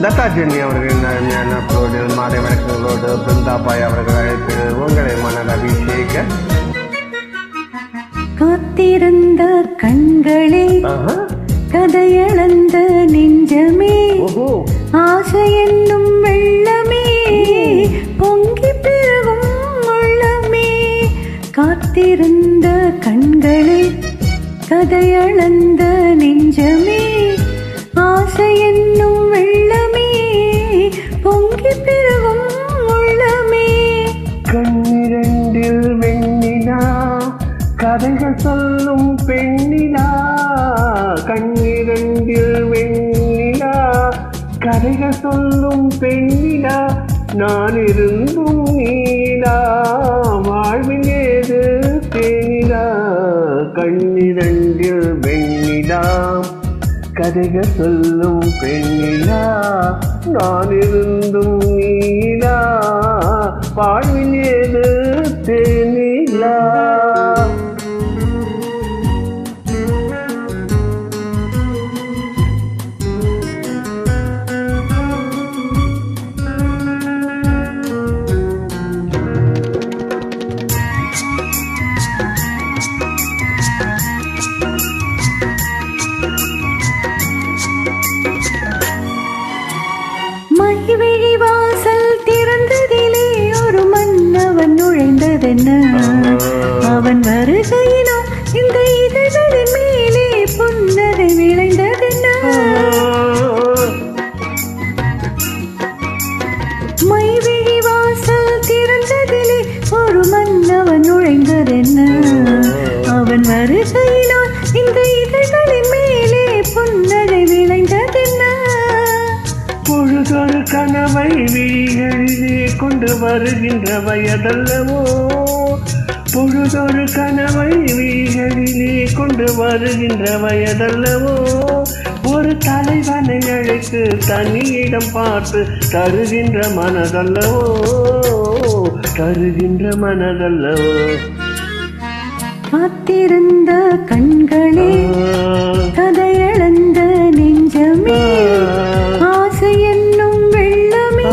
Latha Jenny அவர்களின் அருமையான அப்லோடில் மாலை வணக்கங்களோடு பிருந்தாபாய் அவர்கள் அழைத்து உங்களை மணல் அபிஷேக காத்திருந்த கண்களே கதையளந்த நெஞ்சமே ஆசை என்னும் வெள்ளமே பொங்கி பெருகும் உள்ளமே. காத்திருந்த கண்களே கதையளந்த நெஞ்சமே ஆசை என்னும் வெள்ளமே பொங்கி பெருகும் உள்ளமே. கண்ணிரண்டில் வெண்ணிலா கதைகள் சொல்லும் பெண்ணிலா, கண்ணிரண்டில் வெண்ணிலா கதைகள் சொல்லும் பெண்ணிலா, நான் இருந்தும் நீலா வாழ்வில் ஏது தேனிலா. கண்ணிரண்டில் வெண்ணிலா கதைகள் சொல்லும் பெண்ணிலா, நான் இருந்தும் நீலா வாழ்வில் ஏது தேனிலா. மைவிழி வாசல் திறந்ததிலே ஒரு மன்னவன் நுழைந்ததென்ன, அவன் வருகையினால் இந்த இதழ்களின் மேலே புன்னகை விளைந்ததென்ன. மைவிழி வாசல் திறந்ததிலே ஒரு மன்னவன் நுழைந்ததென்ன, அவன் வருகையினால் இந்த இதழ்களின் மேலே புன்னகை விளைந்ததென்ன. பொழுதொரு கனவை விழிகளிலே கொண்டு வருகின்ற வயதல்லவோ, பொழுதொரு கனவை விழிகளிலே கொண்டு வருகின்ற வயதல்லவோ, ஒரு தலைவனை அழைத்து தனியிடம் பார்த்து தருகின்ற மனதல்லவோ, தருகின்ற மனதல்லவோ. காத்திருந்த கண்களே கதையளந்த நெஞ்சமே ஆசை என்னும் வெள்ளமே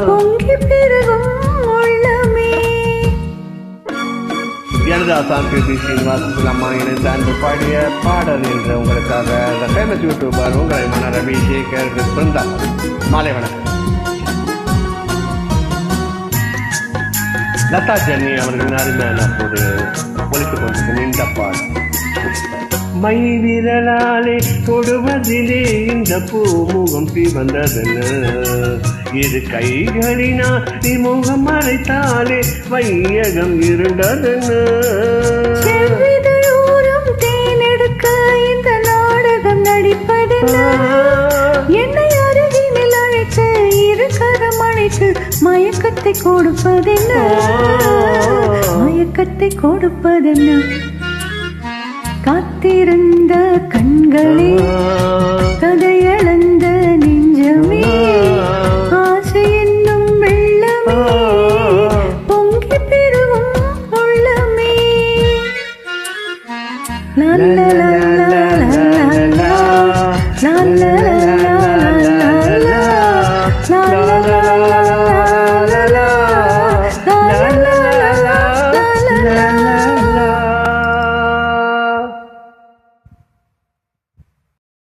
பொங்கி பெருகும் உள்ளமே. எனது ஆசான் பிரீத்தி ஸ்ரீனிவாசன் அம்மா இணைந்து அன்பு பாடிய பாடல் என்று உங்களுக்காக ஃபேமஸ் யூடியூபர் உங்களை மணல் அபிஷேகர் பிருந்தா. மாலை வணக்கம். லதா ஜென்னி அவர்களின் அருமையான அப்போது ஒழித்துக் கொண்டிருக்கும் இந்த பாடல். மை விரலாலே தொடுவதிலே இந்த பூமுகம் பிவந்ததென்ன, இரு கைகளினால் முகம் மறைத்தாலே வையகம் இருண்டதென்ன. தேனெடுக்க இந்த நாடகம் நடிப்பதென்ன, என்னை அருகினில் அழைத்து இரு கரம் அழைத்து மயக்கத்தை கொடுப்பதென்ன, மயக்கத்தை கொடுப்பதென்ன. காத்திருந்த கண்களே